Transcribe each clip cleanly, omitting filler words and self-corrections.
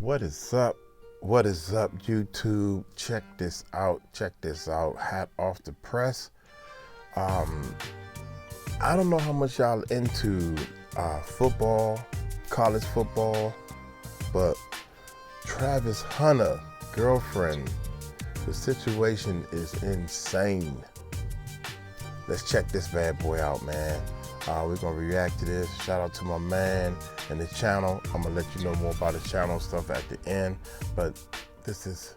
What is up? What is up, YouTube? Check this out. Check this out. Hat off the press. I don't know how much y'all into football, college football, but Travis Hunter, girlfriend, the situation is insane. Let's check this bad boy out, man. We're gonna react to this. Shout out to my man and the channel. I'm gonna let you know more about the channel stuff at the end, but this is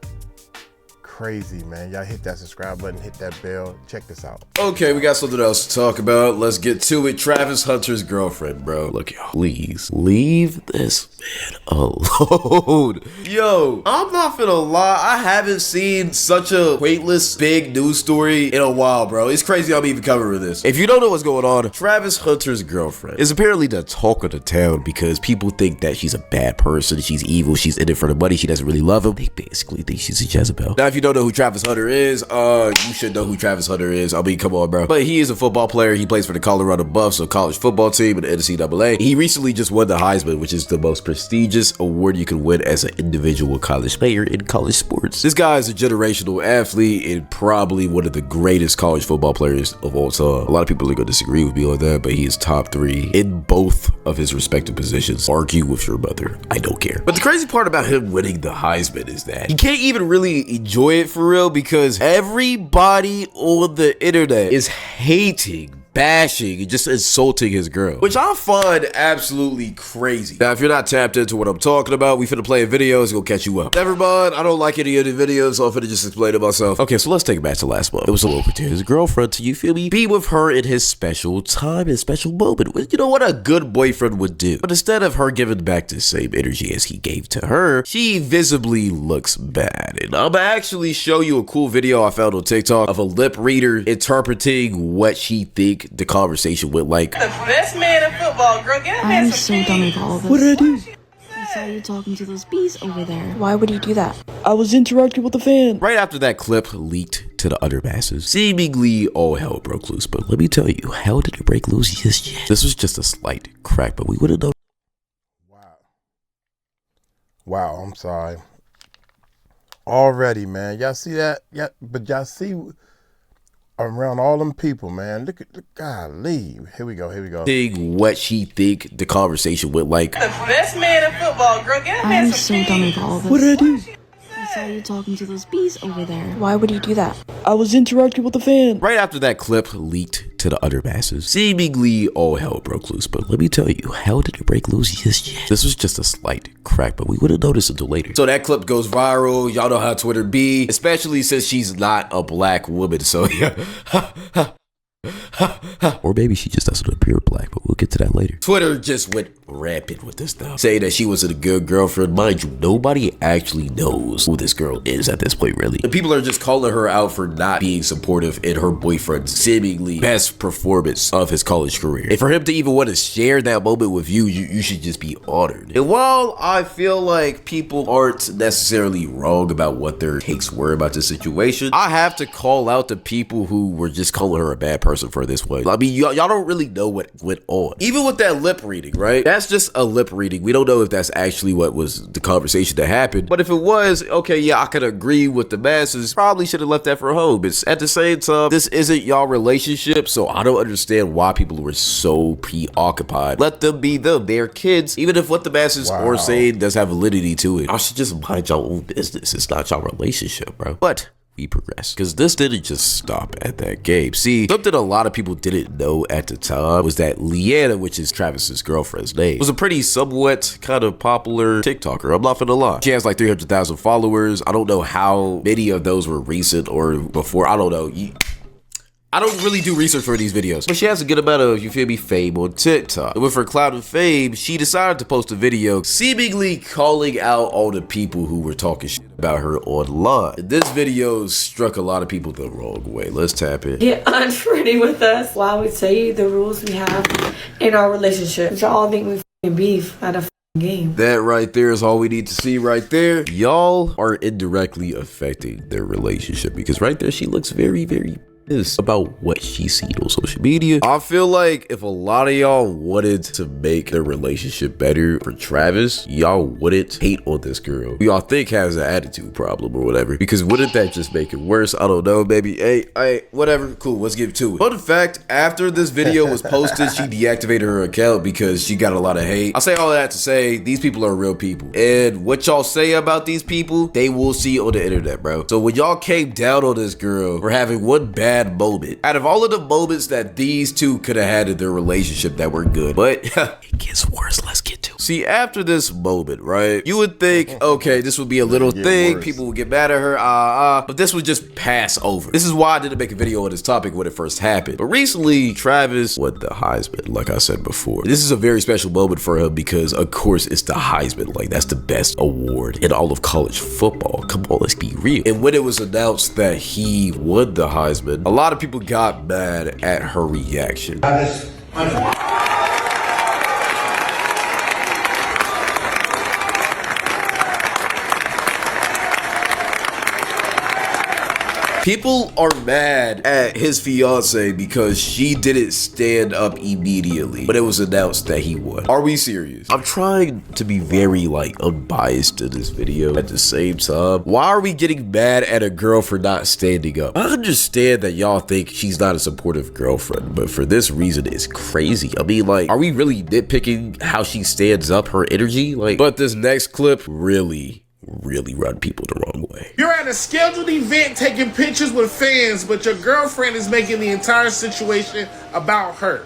crazy, man. Y'all hit that subscribe button, hit that bell. Check this out. Okay, we got something else to talk about. Let's get to it. Travis Hunter's girlfriend, bro. Look, y'all, please leave this man alone. Yo, I'm not gonna lie, I haven't seen such a weightless big news story in a while, bro. It's crazy I'm even covering this. If you don't know what's going on, Travis Hunter's girlfriend is apparently the talk of the town because people think that she's a bad person, she's evil, she's in it for the money, she doesn't really love him. They basically think she's a Jezebel. Now, if you don't know who Travis Hunter is, you should know who Travis Hunter is. I mean, come on, bro. But he is a football player. He plays for the Colorado Buffs, a college football team in the NCAA. He recently just won the Heisman, which is the most prestigious award you can win as an individual college player in college sports. This guy is a generational athlete and probably one of the greatest college football players of all time. A lot of people are going to disagree with me on that, but he is top 3 in both of his respective positions. Argue with your mother. I don't care. But the crazy part about him winning the Heisman is that he can't even really enjoy it for real because everybody on the internet is hating, bashing, and just insulting his girl, which I find absolutely crazy. Now, if you're not tapped into what I'm talking about, we finna play a video, it's gonna catch you up. Never mind, I don't like any of the videos, so I'm finna just explain it myself. Okay, so let's take it back to last month. It was a little to his girlfriend to, you feel me, be with her in his special time and special moment. You know what a good boyfriend would do. But instead of her giving back the same energy as he gave to her, she visibly looks bad. And I'm gonna actually show you a cool video I found on TikTok of a lip reader interpreting what she thinks the conversation went like. The best man in football, girl. Get him I'm so done with all of this. What did I do? I saw you talking to those bees over there. Why would you do that? I was interacting with a fan. Right after that clip leaked to the utter masses, seemingly all hell broke loose. But let me tell you, hell didn't break loose just yet. This was just a slight crack, but we wouldn't know. Wow, I'm sorry. Already, man. Y'all see that? Yeah, but y'all see around all them people, man. Look at the golly. Here we go. What she think the conversation went like. The best man in football, girl. Get him I'm so done with all of this. What did I do? I saw you talking to those bees over there. Why would you do that? I was interacting with a fan. Right after that clip leaked to the utter masses, seemingly all hell broke loose. But let me tell you, hell didn't break loose just yet. This was just a slight crack, but we wouldn't notice until later. So that clip goes viral. Y'all know how Twitter be, especially since she's not a black woman. So yeah. Or maybe she just doesn't appear black, but we'll get to that later. Twitter just went rampant with this stuff, saying that she was a good girlfriend. Mind you, nobody actually knows who this girl is at this point, really. And people are just calling her out for not being supportive in her boyfriend's seemingly best performance of his college career. And for him to even want to share that moment with you, you should just be honored. And while I feel like people aren't necessarily wrong about what their takes were about this situation, I have to call out the people who were just calling her a bad person for this one. I mean, y'all don't really know what went on. Even with that lip reading, right? That's just a lip reading. We don't know if that's actually what was the conversation that happened. But if it was, okay, yeah, I could agree with the masses. Probably should have left that for home. It's at the same time, this isn't y'all relationship, so I don't understand why people were so preoccupied. Let them be them. They're kids. Even if what the masses are saying does have validity to it, I should just mind your own business. It's not y'all relationship, bro. But we progress, because this didn't just stop at that game. See, something a lot of people didn't know at the time was that Leanna, which is Travis's girlfriend's name, was a pretty somewhat kind of popular TikToker. I'm not gonna lie. She has like 300,000 followers. I don't know how many of those were recent or before. I don't know. I don't really do research for these videos, but she has a good amount of, you feel me, fame on TikTok. And with her clout and fame, she decided to post a video seemingly calling out all the people who were talking shit about her online. And this video struck a lot of people the wrong way. Let's tap in. Get unfriendly with us while we tell you the rules we have in our relationship. Which y'all think we f***ing beef at a f***ing game. That right there is all we need to see right there. Y'all are indirectly affecting their relationship because right there she looks very, very is about what she's seen on social media. I feel like if a lot of y'all wanted to make their relationship better for Travis, y'all wouldn't hate on this girl who y'all think has an attitude problem or whatever, because wouldn't that just make it worse? I don't know, baby. Hey, whatever, cool, let's get to it. Fun fact, after this video was posted, she deactivated her account because she got a lot of hate. I say all that to say these people are real people, and what y'all say about these people, they will see on the internet, bro. So when y'all came down on this girl for having one bad moment out of all of the moments that these two could have had in their relationship that were good, but it gets worse. Let's get to it. See, after this moment, right, you would think, okay, this would be a little thing, worse. People would get mad at her, but this would just pass over. This is why I didn't make a video on this topic when it first happened. But recently, Travis won the Heisman, like I said before. This is a very special moment for him because, of course, it's the Heisman. Like, that's the best award in all of college football. Come on, let's be real. And when it was announced that he won the Heisman, a lot of people got mad at her reaction. People are mad at his fiance because she didn't stand up immediately when it was announced that he won. Are we serious? I'm trying to be very unbiased in this video. At the same time, why are we getting mad at a girl for not standing up? I understand that y'all think she's not a supportive girlfriend, but for this reason, it's crazy. I mean, are we really nitpicking how she stands up, her energy? But this next clip really run people the wrong way. You're at a scheduled event taking pictures with fans, but your girlfriend is making the entire situation about her.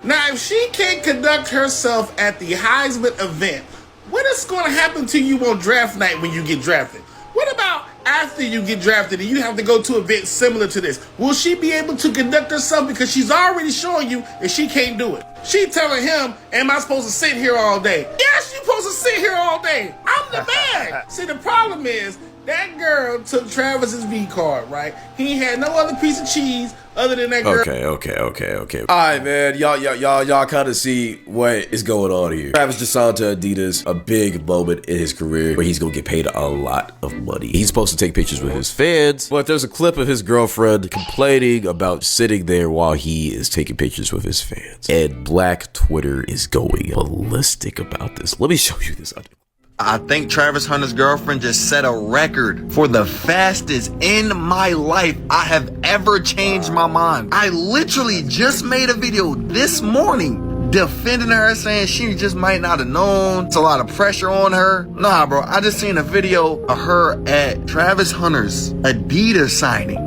Now, if she can't conduct herself at the Heisman event, what is going to happen to you on draft night when you get drafted? What about after you get drafted and you have to go to events similar to this? Will she be able to conduct herself? Because she's already showing you that she can't do it. She telling him, am I supposed to sit here all day? Yes, you're supposed to sit here all day. I'm the man. See, the problem is that girl took Travis's V card, right? He had no other piece of cheese other than that girl. Okay. All right, man. Y'all kind of see what is going on here. Travis just signed to Adidas, a big moment in his career where he's gonna get paid a lot of money. He's supposed to take pictures with his fans, but there's a clip of his girlfriend complaining about sitting there while he is taking pictures with his fans. And Black Twitter is going ballistic about this. Let me show you this audio. I think Travis Hunter's girlfriend just set a record for the fastest in my life I have ever changed my mind. I literally just made a video this morning defending her, saying she just might not have known. It's a lot of pressure on her. Nah, bro, I just seen a video of her at Travis Hunter's Adidas signing.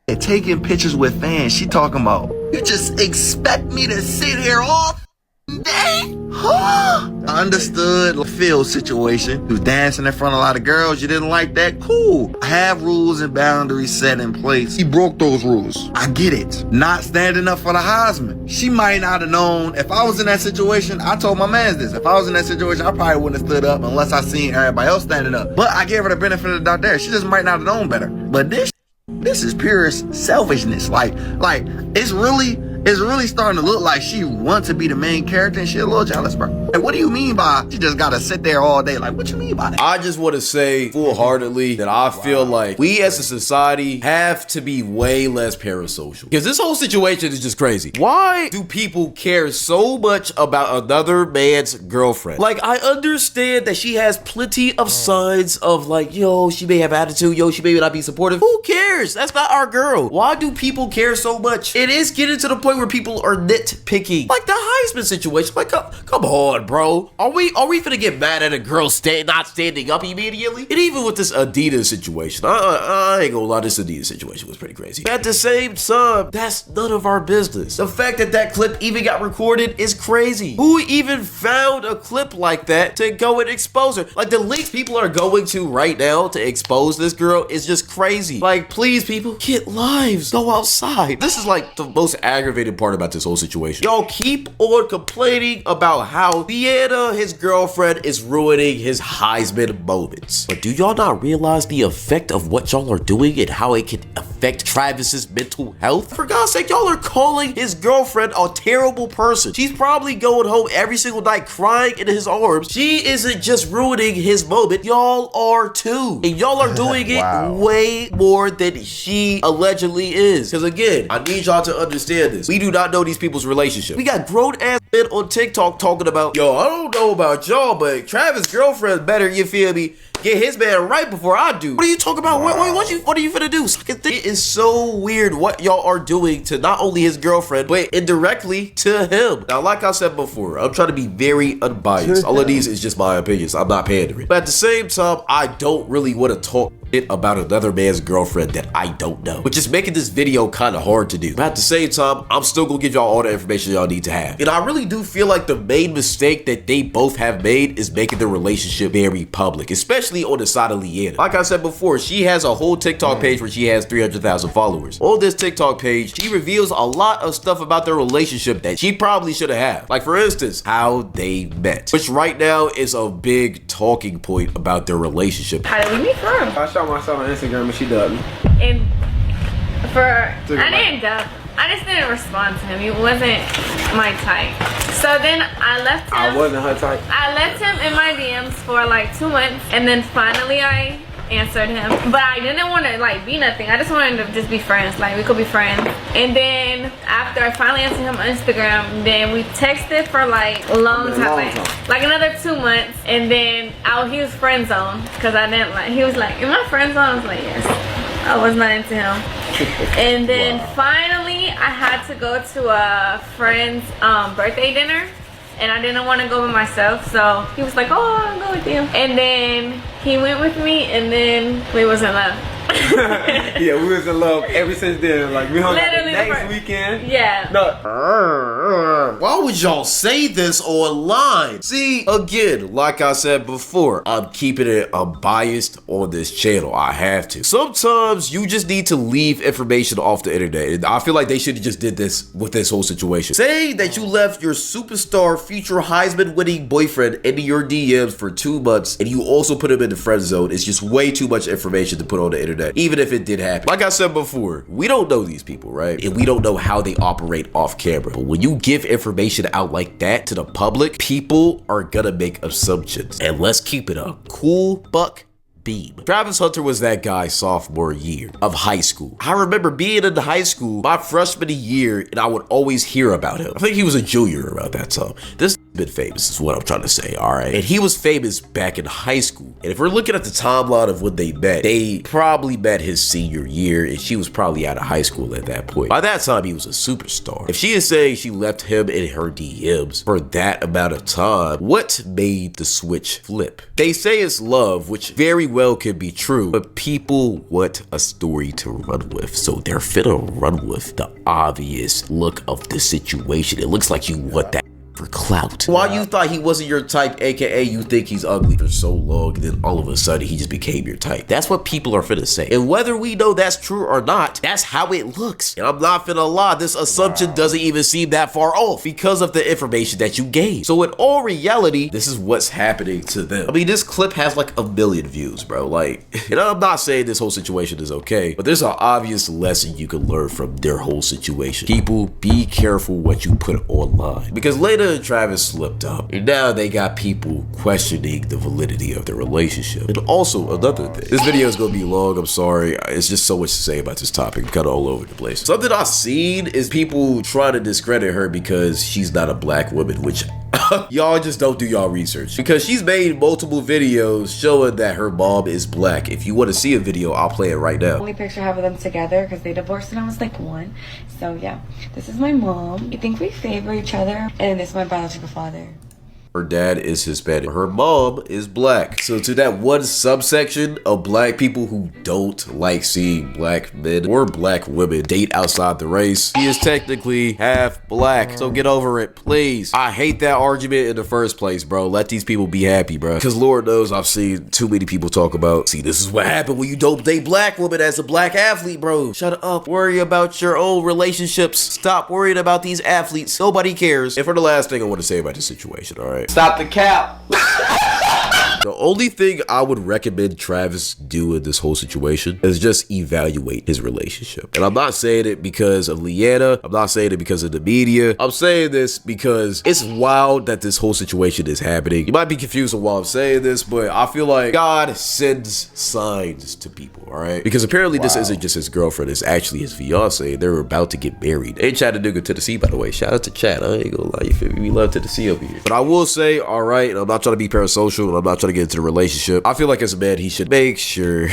And taking pictures with fans. She talking about, you just expect me to sit here all day? Huh? I understood Phil's situation. He was dancing in front of a lot of girls. You didn't like that? Cool. I have rules and boundaries set in place. He broke those rules. I get it. Not standing up for the Heisman. She might not have known. If I was in that situation, I told my man this. If I was in that situation, I probably wouldn't have stood up unless I seen everybody else standing up. But I gave her the benefit of the doubt there. She just might not have known better. But this is pure selfishness. It's really starting to look like she wants to be the main character and she a little jealous, bro. Like, what do you mean by she just gotta sit there all day? Like, what you mean by that? I just want to say full-heartedly that I feel like we as a society have to be way less parasocial. Because this whole situation is just crazy. Why do people care so much about another man's girlfriend? I understand that she has plenty of signs of she may have attitude, she may not be supportive. Who cares? That's not our girl. Why do people care so much? It is getting to the point where people are nitpicking. Like the Heisman situation. Come on, bro. Are we finna get mad at a girl not standing up immediately? And even with this Adidas situation, I ain't gonna lie, this Adidas situation was pretty crazy. At the same time, that's none of our business. The fact that clip even got recorded is crazy. Who even found a clip like that to go and expose her? The links people are going to right now to expose this girl is just crazy. Please, people, get lives. Go outside. This is the most aggravated part about this whole situation. Y'all keep on complaining about how Deanna, his girlfriend, is ruining his Heisman moments. But do y'all not realize the effect of what y'all are doing and how it can affect affect Travis's mental health? For God's sake, y'all are calling his girlfriend a terrible person. She's probably going home every single night crying in his arms. She isn't just ruining his moment, y'all are too. And y'all are doing it way more than she allegedly is. Because again, I need y'all to understand this. We do not know these people's relationship. We got grown ass men on TikTok talking about, yo, I don't know about y'all, but Travis' girlfriend better, you feel me, get his man right before I do. What are you talking about? What are you finna do? It is so weird what y'all are doing to not only his girlfriend, but indirectly to him. Now, like I said before, I'm trying to be very unbiased. All of these is just my opinions. I'm not pandering. But at the same time, I don't really want to talk shit about another man's girlfriend that I don't know, which is making this video kind of hard to do. But at the same time, I'm still gonna give y'all all the information y'all need to have. And I really do feel like the main mistake that they both have made is making the relationship very public, especially on the side of Leanna. Like I said before, she has a whole TikTok page where she has 300,000 followers. On this TikTok page, she reveals a lot of stuff about their relationship that she probably should have had. Like for instance, how they met, which right now is a big talking point about their relationship. How did we meet from? I saw myself on Instagram and she dubbed me. And I didn't dub. I just didn't respond to him. He wasn't my type. So then I left him. I wasn't her type. I left him in my DMs for like 2 months, and then finally I answered him. But I didn't want to like be nothing. I just wanted to just be friends. Like we could be friends. And then after I finally answered him on Instagram, then we texted for like a long time, like another 2 months. And then he was friend zoned because I didn't like. He was like, "Am I friend zoned?" I was like, "Yes." I was not into him. And then finally I had to go to a friend's birthday dinner, and I didn't want to go by myself, so he was like, "Oh, I'll go with you." And then he went with me, and then we was in love. Yeah, we was in love ever since then. Like we hung out the Literally next weekend. Yeah. No. Why would y'all say this online? See, again, like I said before, I'm keeping it unbiased on this channel. I have to. Sometimes you just need to leave information off the internet. And I feel like they should have just did this with this whole situation. Saying that you left your superstar future Heisman winning boyfriend into your DMs for 2 months and you also put him in the friend zone is just way too much information to put on the internet, even if it did happen. Like I said before, we don't know these people, right? And we don't know how they operate off camera. But when you give information out like that to the public, people are gonna make assumptions. And let's keep it a cool buck beam. Travis Hunter was that guy sophomore year of high school. I remember being in high school my freshman year and I would always hear about him. I think he was a junior about that time. This been famous is what I'm trying to say, all right? And he was famous back in high school. And if we're looking at the timeline of when they met, they probably met his senior year and she was probably out of high school at that point. By that time, he was a superstar. If she is saying she left him in her DMs for that amount of time, what made the switch flip? They say it's love, which very well could be true, but people want a story to run with. So they're finna run with the obvious look of the situation. It looks like you want that for clout. Why you thought he wasn't your type, aka you think he's ugly for so long, and then all of a sudden he just became your type. That's what people are finna say. And whether we know that's true or not, that's how it looks. And I'm not finna lie, this assumption doesn't even seem that far off because of the information that you gave. So in all reality, this is what's happening to them. I mean, this clip has like 1 million views, bro. Like, and I'm not saying this whole situation is okay, but there's an obvious lesson you can learn from their whole situation. People, be careful what you put online. Because later, Travis slipped up, and now they got people questioning the validity of their relationship. And also another thing, this video is gonna be long, I'm sorry, it's just so much to say about this topic, kind of all over the place. Something I've seen is people trying to discredit her because she's not a black woman, which y'all just don't do y'all research, because she's made multiple videos showing that her mom is black. If you want to see a video, I'll play it right now. Only picture I have of them together because they divorced when I was like 1. So yeah, this is my mom. I think we favor each other, and this is my biological father. Her dad is Hispanic. Her mom is black. So to that one subsection of black people who don't like seeing black men or black women date outside the race, he is technically half black. So get over it, please. I hate that argument in the first place, bro. Let these people be happy, bro. Because Lord knows I've seen too many people talk about, see, this is what happened when you don't date black women as a black athlete, bro. Shut up. Worry about your own relationships. Stop worrying about these athletes. Nobody cares. And for the last thing I want to say about this situation, all right? Stop the cap. The only thing I would recommend Travis do in this whole situation is just evaluate his relationship. And I'm not saying it because of Leanna. I'm not saying it because of the media. I'm saying this because it's wild that this whole situation is happening. You might be confused on why I'm saying this, but I feel like God sends signs to people, all right? Because apparently this isn't just his girlfriend, it's actually his fiance. They're about to get married. Hey, Chattanooga, Tennessee, by the way. Shout out to Chat. I ain't gonna lie, you feel me? We love Tennessee over here. But I will say, all right, and I'm not trying to be parasocial, and I'm not trying to get into the relationship. I feel like as a man, he should make sure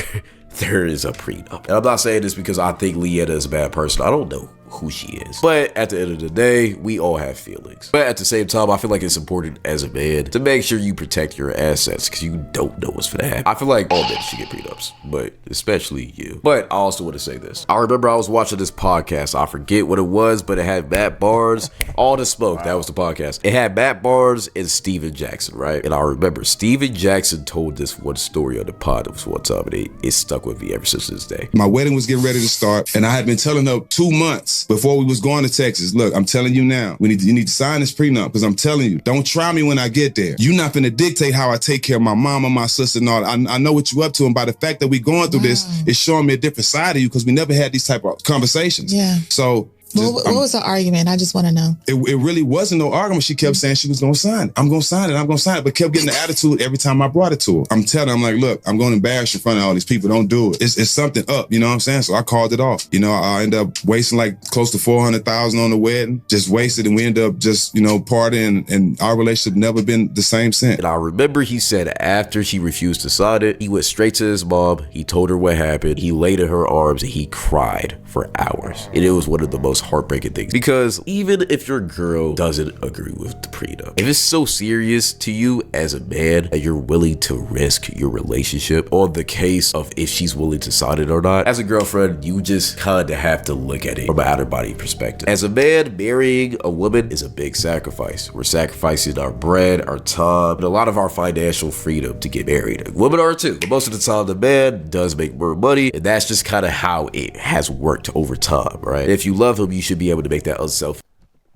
there is a prenup. And I'm not saying this because I think Leanna is a bad person. I don't know who she is. But at the end of the day, we all have feelings. But at the same time, I feel like it's important as a man to make sure you protect your assets because you don't know what's gonna happen. I feel like all men should get prenups, but especially you. But I also want to say this. I remember I was watching this podcast. I forget what it was, but it had Matt Barnes, All the Smoke. That was the podcast. It had Matt Barnes and Steven Jackson, right? And I remember Steven Jackson told this one story on the pod one time, and it stuck with me ever since this day. My wedding was getting ready to start, and I had been telling her 2 months before we was going to Texas, look, I'm telling you now, you need to sign this prenup because I'm telling you, don't try me when I get there. You're not finna dictate how I take care of my mama, my sister, and all. I know what you up to, and by the fact that we going through this, it's showing me a different side of you because we never had these type of conversations. Yeah. So. What was the argument? I just want to know. It really wasn't no argument. She kept saying she was going to sign it. I'm going to sign it. I'm going to sign it. But kept getting the attitude every time I brought it to her. I'm telling her, I'm like, look, I'm going to embarrass you in front of all these people. Don't do it. It's something up. You know what I'm saying? So I called it off. You know, I ended up wasting like close to $400,000 on the wedding. Just wasted. And we ended up just, partying. And our relationship never been the same since. And I remember he said after she refused to sign it, he went straight to his mom. He told her what happened. He laid in her arms and he cried for hours. And it was one of the most heartbreaking things. Because even if your girl doesn't agree with the prenup, if it's so serious to you as a man that you're willing to risk your relationship on the case of if she's willing to sign it or not, as a girlfriend, you just kind of have to look at it from an outer body perspective. As a man, marrying a woman is a big sacrifice. We're sacrificing our bread, our time, and a lot of our financial freedom to get married. Women are too, but most of the time the man does make more money, and that's just kind of how it has worked over time, right? And if you love him, you should be able to make that unselfish.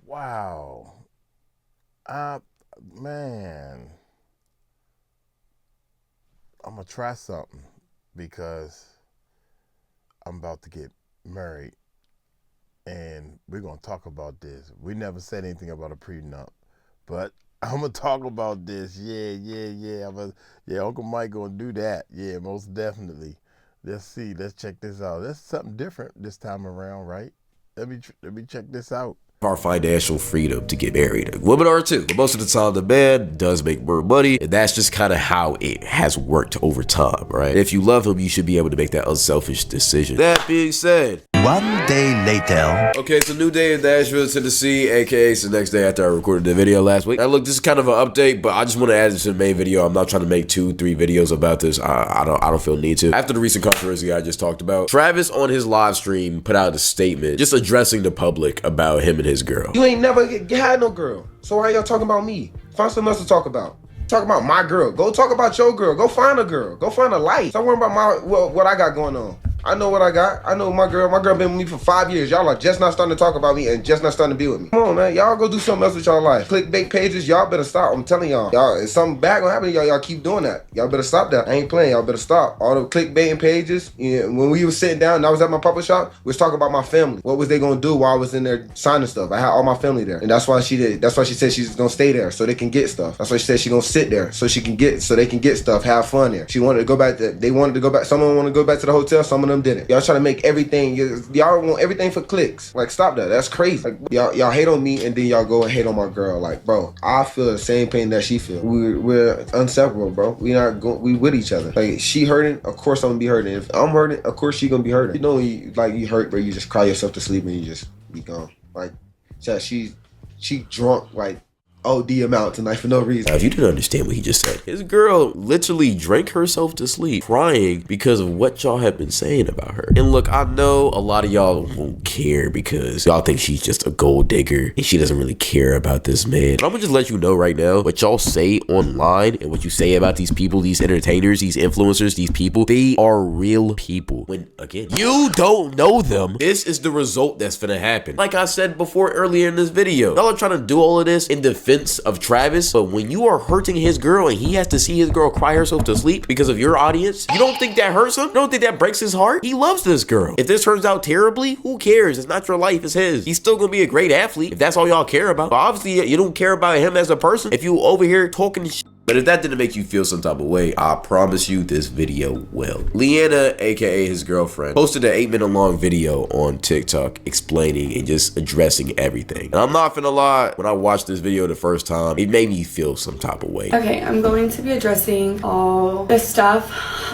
Wow. Man. I'm going to try something because I'm about to get married and we're going to talk about this. We never said anything about a prenup, but I'm going to talk about this. Yeah. Uncle Mike going to do that. Yeah, most definitely. Let's see. Let's check this out. That's something different this time around, right? Let me check this out. Our financial freedom to get married. Women are too, but most of the time the man does make more money, and that's just kind of how it has worked over time, right? And if you love him, you should be able to make that unselfish decision. That being said, one day later. Okay, it's a new day in Nashville, Tennessee, aka it's the next day after I recorded the video last week. Now look, this is kind of an update, but I just want to add this to the main video. I'm not trying to make 2-3 videos about this. I don't feel the need to. After the recent controversy I just talked about, Travis on his live stream put out a statement just addressing the public about him and his girl. You ain't never had no girl, so why y'all talking about me? Find something else to talk about. Talk about my girl. Go talk about your girl. Go find a girl. Go find a life. Stop worrying about what I got going on. I know what I got. I know my girl. My girl been with me for 5 years. Y'all are just not starting to talk about me and just not starting to be with me. Come on, man. Y'all go do something else with y'all life. Clickbait pages. Y'all better stop. I'm telling y'all. It's something bad gonna happen to y'all. Y'all keep doing that. Y'all better stop that. I ain't playing. Y'all better stop. All the clickbaiting pages. When we was sitting down and I was at my papa shop, we was talking about my family. What was they gonna do while I was in there signing stuff? I had all my family there. And that's why she did. That's why she said she's gonna stay there so they can get stuff. That's why she said she's gonna sit there so they can get stuff, have fun there. She wanted to go back they wanted to go back. Some of them want to go back to the hotel. Some of them didn't. Y'all trying to make everything, y'all want everything for clicks. Like, stop that. That's crazy. Like, y'all hate on me and then y'all go and hate on my girl. Like, bro, I feel the same pain that she feel. We're inseparable, bro. We with each other. Like, she hurting, of course I'm gonna be hurting. If I'm hurting, of course she gonna be hurting. You know, you hurt, bro. You just cry yourself to sleep and you just be gone. Like, she drunk, like, OD amount tonight for no reason. Now, if you didn't understand what he just said, his girl literally drank herself to sleep crying because of what y'all have been saying about her. And look, I know a lot of y'all won't care because y'all think she's just a gold digger and she doesn't really care about this man. But I'm gonna just let you know right now, what y'all say online and what you say about these people, these entertainers, these influencers, these people, they are real people. When, again, you don't know them, this is the result that's gonna happen. Like I said before earlier in this video, y'all are trying to do all of this in defense defense of Travis, but when you are hurting his girl and he has to see his girl cry herself to sleep because of your audience, you don't think that hurts him? You don't think that breaks his heart? He loves this girl. If this turns out terribly, who cares? It's not your life, it's his. He's still gonna be a great athlete if that's all y'all care about. But obviously, you don't care about him as a person if you over here talking shit. But if that didn't make you feel some type of way, I promise you this video will. Leanna, aka his girlfriend, posted an 8-minute long video on TikTok explaining and just addressing everything. And I'm not finna lie, when I watched this video the first time, it made me feel some type of way. Okay, I'm going to be addressing all this stuff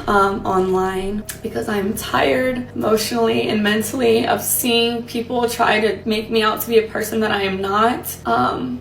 online because I'm tired emotionally and mentally of seeing people try to make me out to be a person that I am not.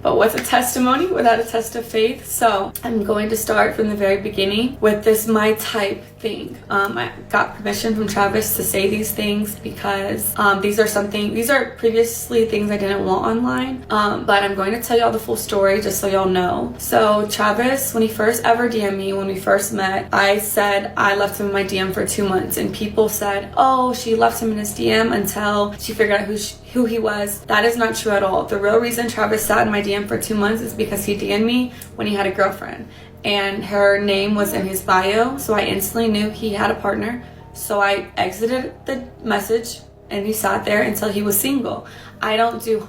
But with a testimony without a test of faith. So I'm going to start from the very beginning with this my type thing. I got permission from Travis to say these things because these are previously things I didn't want online. But I'm going to tell y'all the full story just so y'all know. So Travis, when he first ever DM'd me, when we first met, I said I left him in my DM for 2 months, and people said, oh, she left him in his DM until she figured out who he was. That is not true at all. The real reason Travis sat in my DM for 2 months is because he DM'd me when he had a girlfriend, and her name was in his bio, so I instantly knew he had a partner. So I exited the message and he sat there until he was single. I don't do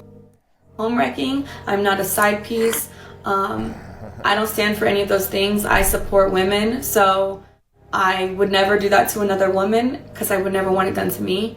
home wrecking. I'm not a side piece. I don't stand for any of those things. I support women, so I would never do that to another woman because I would never want it done to me.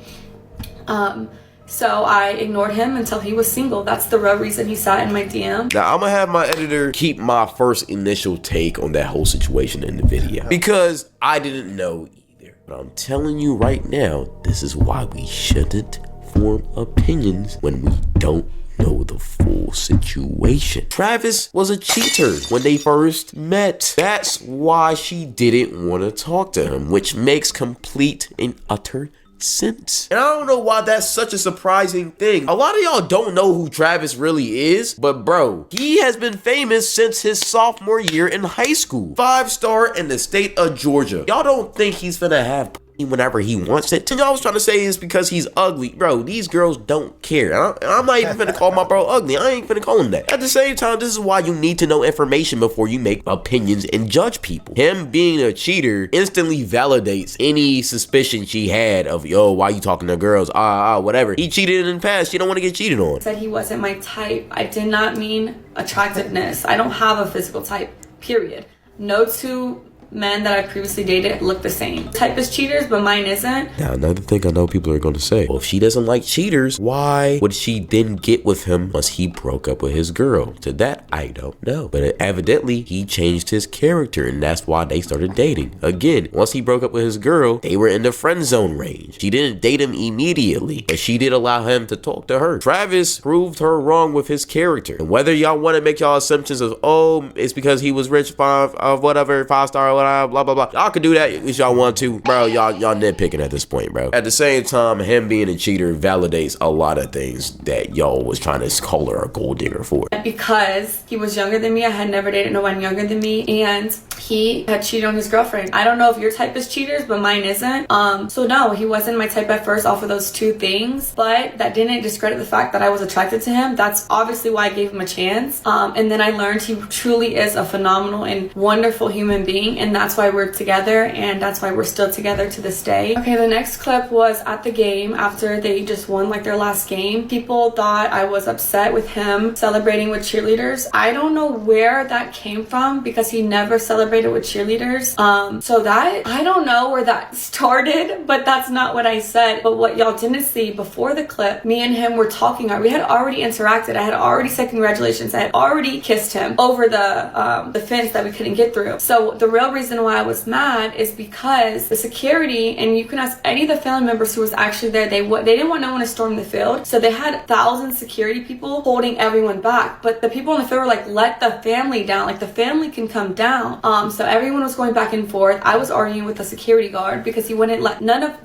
So I ignored him until he was single. That's the real reason he sat in my DM. Now, I'm gonna have my editor keep my first initial take on that whole situation in the video because I didn't know either. But I'm telling you right now, this is why we shouldn't form opinions when we don't know the full situation. Travis was a cheater when they first met. That's why she didn't want to talk to him, which makes complete and utter sense. And I don't know why that's such a surprising thing. A lot of y'all don't know who Travis really is, but bro, he has been famous since his sophomore year in high school. 5-star in the state of Georgia. Y'all don't think he's gonna have whenever he wants it? And y'all was trying to say it's because he's ugly. Bro, these girls don't care. And I'm not even gonna call my bro ugly. I ain't gonna call him that. At the same time, this is why you need to know information before you make opinions and judge people. Him being a cheater instantly validates any suspicion she had of, yo, why you talking to girls? Whatever. He cheated in the past. You don't want to get cheated on. Said he wasn't my type. I did not mean attractiveness. I don't have a physical type, period. No two men that I previously dated look the same. Type is cheaters, but mine isn't. Now, another thing I know people are going to say, well, if she doesn't like cheaters, why would she then get with him once he broke up with his girl? To that, I don't know. But evidently, he changed his character, and that's why they started dating. Again, once he broke up with his girl, they were in the friend zone range. She didn't date him immediately, but she did allow him to talk to her. Travis proved her wrong with his character. And whether y'all want to make y'all assumptions of, oh, it's because he was rich, 5-star, blah blah blah. Y'all can do that if y'all want to, bro. Y'all nitpicking at this point, bro. At the same time, him being a cheater validates a lot of things that y'all was trying to call her a gold digger for. Because he was younger than me, I had never dated no one younger than me, and he had cheated on his girlfriend. I don't know if your type is cheaters, but mine isn't. So no, he wasn't my type at first off of those two things, but that didn't discredit the fact that I was attracted to him. That's obviously why I gave him a chance. And then I learned he truly is a phenomenal and wonderful human being, and that's why we're together, and that's why we're still together to this day. Okay, the next clip was at the game after they just won like their last game. People thought I was upset with him celebrating with cheerleaders. I don't know where that came from because he never celebrated with cheerleaders. So that, I don't know where that started, but that's not what I said. But what y'all didn't see before the clip, me and him were talking. We had already interacted. I had already said congratulations. I had already kissed him over the fence that we couldn't get through. So the real reason why I was mad is because the security, and you can ask any of the family members who was actually there, they didn't want no one to storm the field, so they had 1,000 security people holding everyone back. But the people in the field were like, let the family down, like the family can come down. So everyone was going back and forth. I was arguing with the security guard because he wouldn't let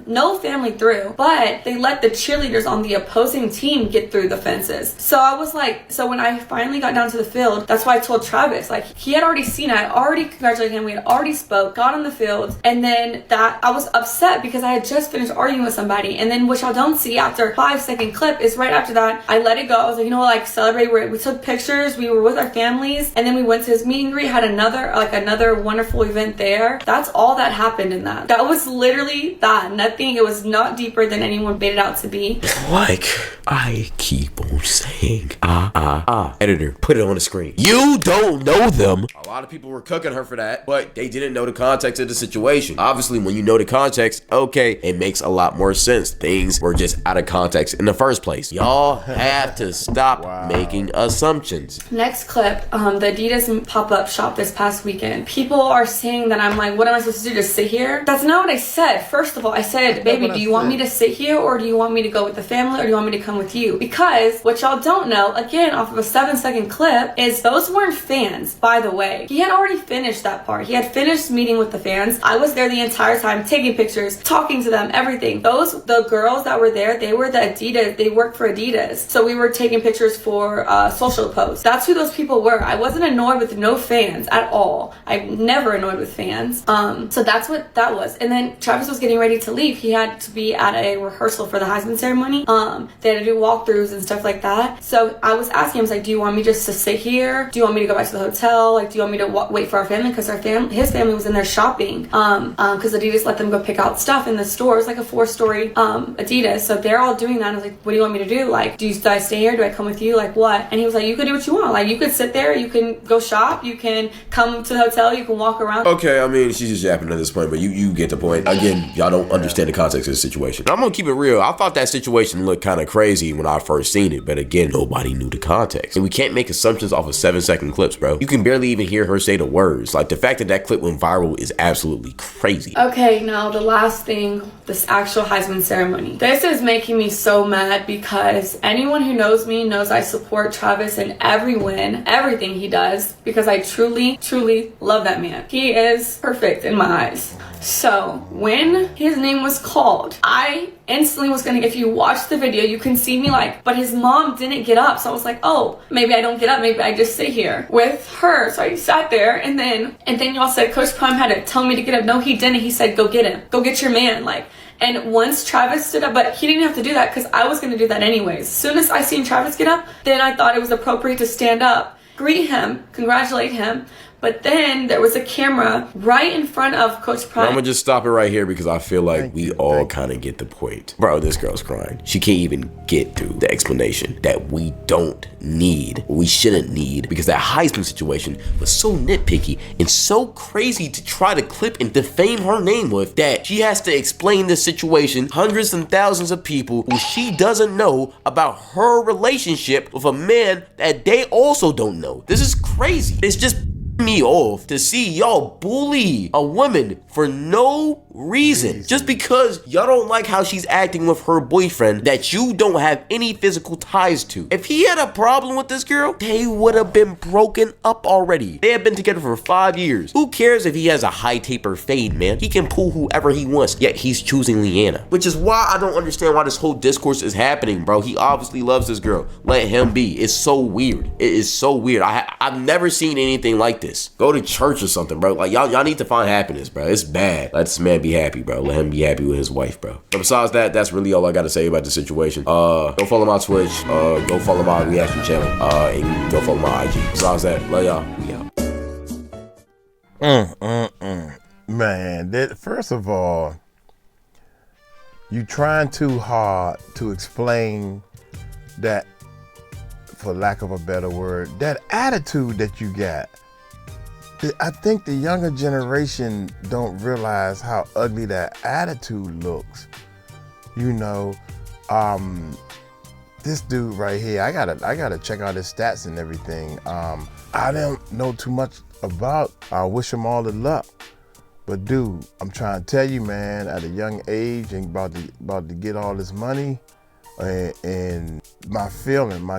no family through, but they let the cheerleaders on the opposing team get through the fences. So I was like, so when I finally got down to the field, that's why I told Travis, like, he had already seen it. I had already congratulated him. We had already already spoke, got on the field, and then that I was upset because I had just finished arguing with somebody. And then what y'all don't see after 5-second clip is right after that, I let it go. I was like, you know what, like celebrate. We took pictures, we were with our families, and then we went to his meet and greet, had another wonderful event there. That's all that happened in that. That was literally that. Nothing, it was not deeper than anyone made it out to be. Like I keep on saying, editor, put it on the screen. You don't know them. A lot of people were cooking her for that, but they didn't know the context of the situation. Obviously, when you know the context, okay, it makes a lot more sense. Things were just out of context in the first place. Y'all have to stop making assumptions. Next clip, the Adidas pop-up shop this past weekend. People are saying that I'm like, what am I supposed to do, just sit here? That's not what I said. First of all, I said, baby, do you want me to sit here, or do you want me to go with the family, or do you want me to come with you? Because what y'all don't know, again, off of a 7-second clip, is those weren't fans, by the way. He had already finished that part. He had finished meeting with the fans. I was there the entire time, taking pictures, talking to them, everything. The girls that were there, they were the Adidas, they worked for Adidas. So we were taking pictures for social posts. That's who those people were. I wasn't annoyed with no fans at all. I'm never annoyed with fans. So that's what that was. And then Travis was getting ready to leave. He had to be at a rehearsal for the Heisman ceremony. They had to do walkthroughs and stuff like that. So I was asking him, I was like, do you want me just to sit here? Do you want me to go back to the hotel? Like, do you want me to wait for our family? Because his family was in there shopping. Because Adidas let them go pick out stuff in the store. It's like a 4-story Adidas. So they're all doing that. I was like, what do you want me to do? Like, do I stay here? Do I come with you? Like, what? And he was like, you could do what you want. Like, you could sit there. You can go shop. You can come to the hotel. You can walk around. Okay, I mean, she's just yapping at this point, but you get the point. Again, y'all don't understand the context of the situation. And I'm gonna keep it real. I thought that situation looked kind of crazy when I first seen it, but again, nobody knew the context. And we can't make assumptions off of 7-second clips, bro. You can barely even hear her say the words. Like, the fact that that clip went viral is absolutely crazy. Okay, now the last thing, this actual Heisman ceremony. This is making me so mad because anyone who knows me knows I support Travis in every win, everything he does, because I truly, truly love that man. He is perfect in my eyes. So when his name was called, I instantly was gonna, if you watch the video, you can see me like, but his mom didn't get up. So I was like, oh, maybe I don't get up. Maybe I just sit here with her. So I sat there and then y'all said Coach Prime had to tell me to get up. No, he didn't. He said, go get him. Go get your man. Like, and once Travis stood up, but he didn't have to do that because I was gonna do that anyways. As soon as I seen Travis get up, then I thought it was appropriate to stand up, greet him, congratulate him. But then there was a camera right in front of Coach Prime. I'm gonna just stop it right here because I feel like we all kind of get the point. Bro, this girl's crying. She can't even get through the explanation that we don't need, or we shouldn't need, because that Heisman situation was so nitpicky and so crazy to try to clip and defame her name with that she has to explain this situation hundreds and thousands of people who she doesn't know about her relationship with a man that they also don't know. This is crazy. It's just me off to see y'all bully a woman for no reason, just because y'all don't like how she's acting with her boyfriend that you don't have any physical ties to. If he had a problem with this girl, they would have been broken up already. They have been together for 5 years. Who cares if he has a high taper fade, man? He can pull whoever he wants, yet he's choosing Leanna. Which is why I don't understand why this whole discourse is happening, bro. He obviously loves this girl. Let him be. It's so weird. It is so weird. I've never seen anything like this. Go to church or something, bro. Like, y'all need to find happiness, bro. It's bad. Let this man be happy, bro. Let him be happy with his wife, bro. But besides that, that's really all I gotta say about the situation. Go follow my Twitch. Go follow my reaction channel. And go follow my IG. Besides that, love y'all. We out. Man, first of all, you trying too hard to explain that, for lack of a better word, that attitude that you got. I think the younger generation don't realize how ugly that attitude looks. You know, this dude right here, I gotta check out his stats and everything. I don't know too much about. I wish him all the luck. But dude, I'm trying to tell you, man, at a young age and about to get all this money, and my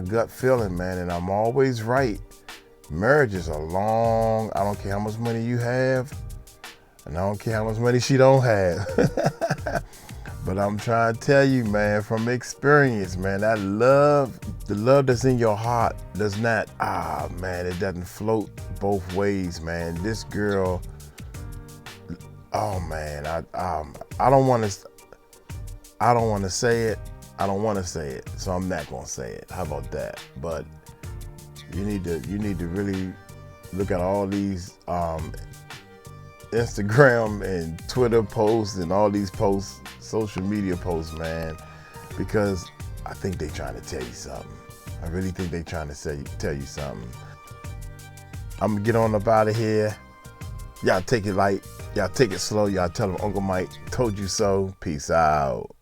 gut feeling, man, and I'm always right. Marriage is a long, I don't care how much money you have, and I don't care how much money she don't have. But I'm trying to tell you, man, from experience, man, that love, the love that's in your heart does not, it doesn't float both ways, man. This girl Oh man, I don't want to say it. I don't want to say it, so I'm not gonna say it. How about that? But you need to really look at all these Instagram and Twitter posts and all these posts, social media posts, man, because I think they trying to tell you something. I really think they trying to tell you something. I'm gonna get on up out of here. Y'all take it light. Y'all take it slow. Y'all tell them Uncle Mike told you so. Peace out.